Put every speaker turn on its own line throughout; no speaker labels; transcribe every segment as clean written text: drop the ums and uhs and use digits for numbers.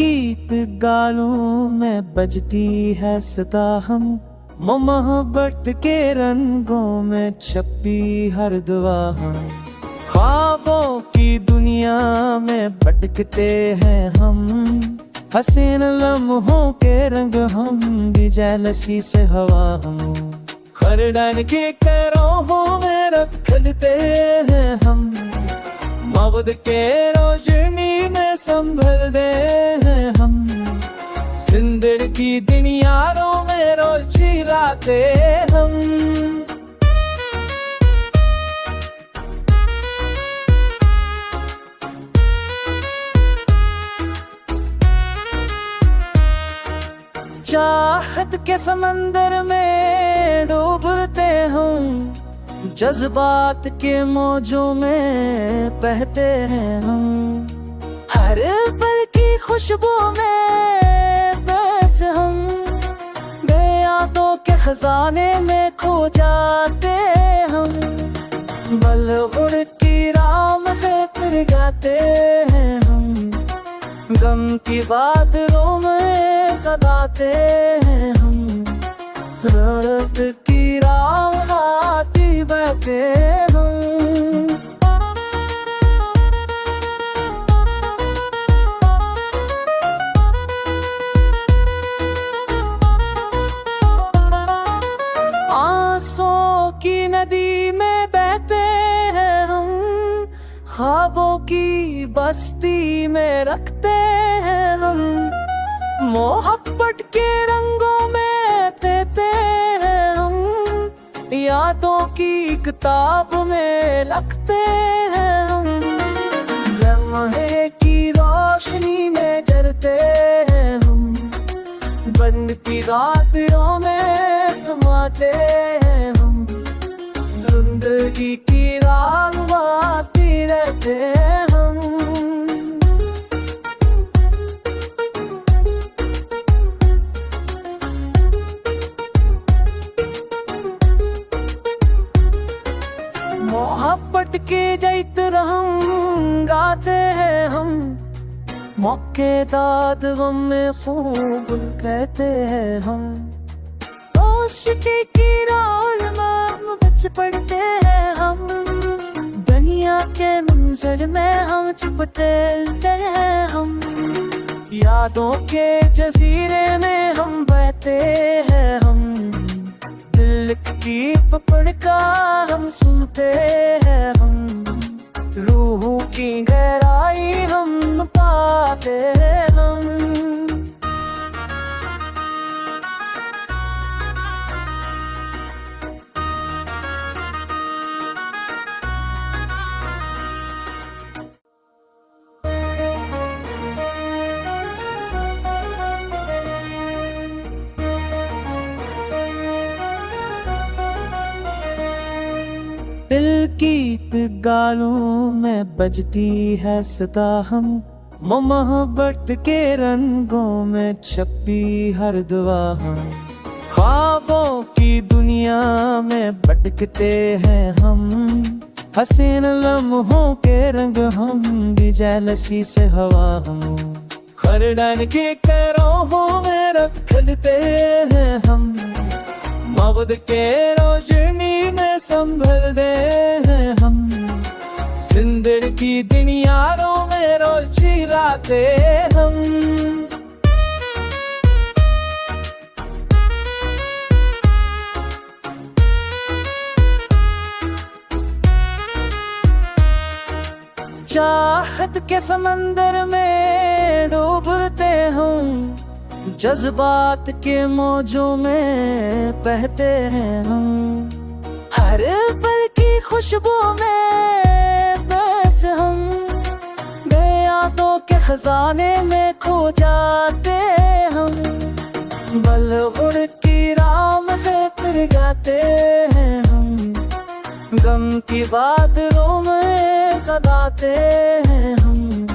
की गालों में बजती है सदा हम, मोहब्बत के रंगों में छपी हर दुआ हम। ख्वाबों की दुनिया में भटकते हैं हम, हसीन लम्हों के रंग हम भी जेलसी से हवा हम। हर डाल के कैरों में रखते हैं हम, मौत के रोशनी में संभलते हैं हम। जिंदगी की दिन यारों में रोज चिल्लाते हम। चाहत के समंदर में डूबते हम, जज्बात के मौजों में बहते हैं हम। हर पल की खुशबू में बस हम, बेयादों के खजाने में खो जाते हम। बलगुड़ की राम पे गाते हैं हम, गम की बादलों में सदाते हैं हम। रात की राह आती बैठे हम। आंसुओं की नदी में बहते हैं हम, ख्वाबों की बस्ती में रखते हैं हम। मोहब्बत के रंगों में देते हैं हम, यादों की किताब में लिखते हैं हम। लम्हे की रोशनी में जलते हैं हम, बंद की रातों में समाते हैं हम। जिंदगी की राह आती रहते हैं हम। मोहब्बत के जैतर हम गाते हैं हम, मौके दाद गम में खूब कहते हैं हम। आशिकी की राह में बच पड़ते हैं हम, दुनिया के मंजर में हम छुपते हैं हम। यादों के जजीरे में हम बहते हैं हम, दिल की पकड़ का हम सुनते हैं हम। रूह की गहराई हम पाते हैं हम। दिल की गालों में बजती है सदा हम, मोहब्बत के रंगों में छपी हर दुआ हम। ख्वाबों की दुनिया में भटकते हैं हम, हसीन लम्हों के रंग हम भी जेलसी से हवा हम। हर डाल के कैरों में रखते हैं हम, मौत के रोशनी में संभलते हैं हम। जिंदगी की दिन यारों में रोज चिल्लाते हम। चाहत के समंदर में डूबते हम, जज्बात के मौजों में बहते हैं हम। हर पल की खुशबू में बस हम, बेयादों के खजाने में खो जाते हम। बलगुड़ की राम पे गाते हैं हम, गम की बादलों में सदाते हैं हम।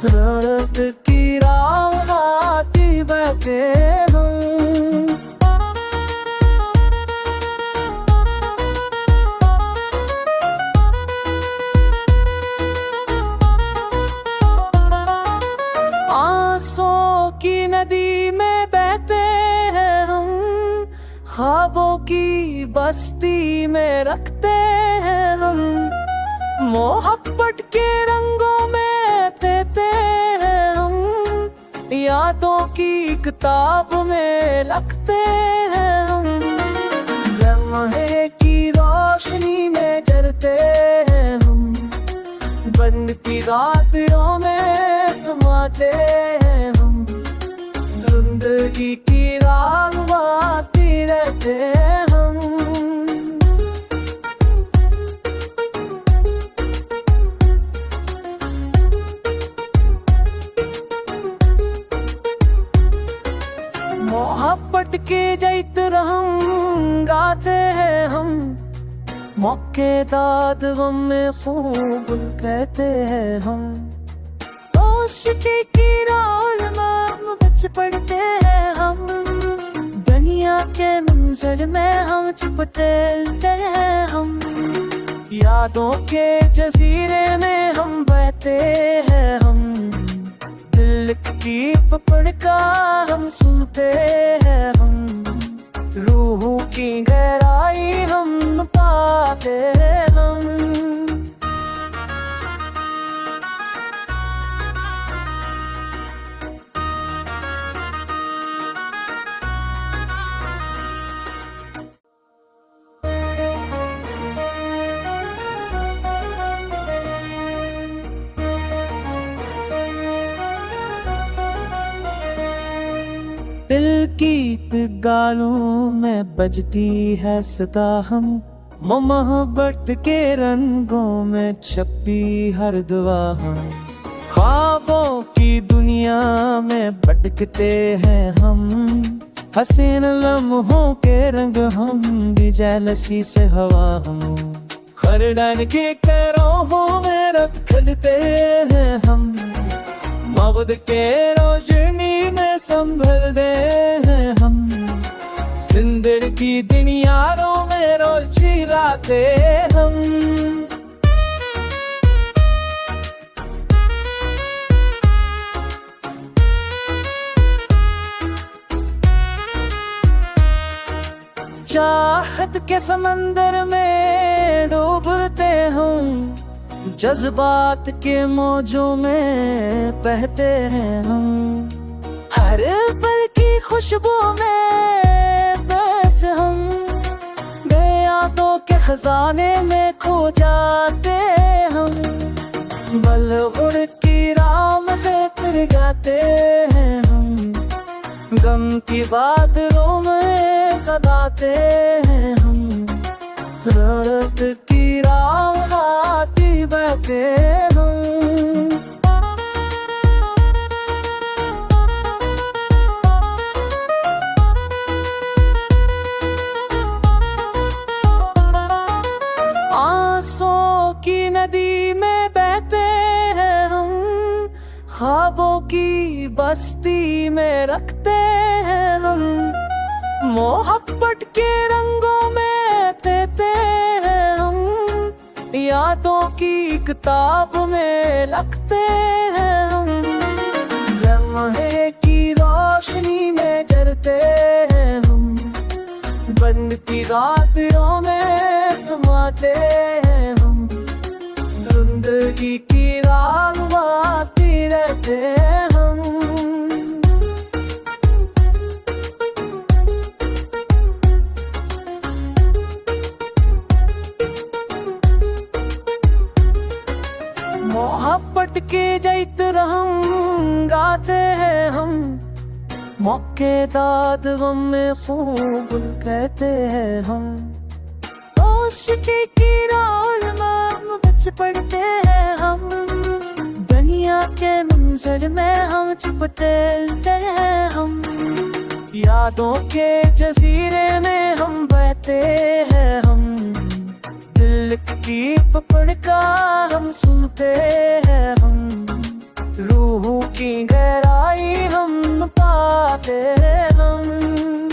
रात की राह आती बैठे हम। आंसुओं ख्वाबों की बस्ती में रखते हैं हम, मोहब्बत के रंगों में देते हैं हम, यादों की किताब में रखते हैं हम, लम्हे की रोशनी में जलते हैं हम, बंद की रातों में समाते हैं हम, जिंदगी की राह बाती रहते हैं हम। मोहब्बत के जैतर हम गाते हैं हम, मौके दाद गम में खूब कहते हैं हम, आशिकी की राह बच पड़ते हैं हम, दुनिया के मंजर में हम छुपते हैं हम, यादों के जजीरे में हम बहते हैं हम, दिल की पकड़ का हम सुनते हैं हम, रूह की गहराई हम पाते हैं हम। दिल की गालों में बजती है सदा हम, मोहब्बत के रंगों में छपी हर दुआ हम, ख्वाबों की दुनिया में भटकते हैं हम, हसीन लम्हों के रंग हम भी जेलसी से हवा हम, हर डर के करों में रखते हैं हम, मौत के रोशनी में संभलते हैं हम, जिंदगी की दिन यारों में रोज चिराते हम। चाहत के समंदर में डूबते हम, जज्बात के मौजों में बहते हैं हम, हर पल की खुशबू में बस हम, यादों के खजाने में खो जाते हम, बलगुड़ की राम में गाते हैं हम, गम की बादलों में सदाते हैं हम, रात की राह आती बहते हम। आंसुओं की नदी में बहते हैं हम, ख्वाबों की बस्ती में रखते हैं हम, मोहब्बत के रंगों में देते हैं हम, यादों की किताब में रखते हैं हम, लम्हे की रोशनी में जलते हैं हम, बंद की रातों में समाते हैं हम, जिंदगी की राह बाती रहते हैं हम। मोहब्बत के जैतर हम गाते हैं हम, मौके दाद गम में खूब कहते हैं हम, आशिकी की राह में बच पड़ते हैं हम, दुनिया के मंजर में हम छुपते हैं हम, यादों के जजीरे में हम बहते हैं हम, दिल की पकड़ का हम सुनते हैं हम, रूह की गहराई हम पाते हैं हम।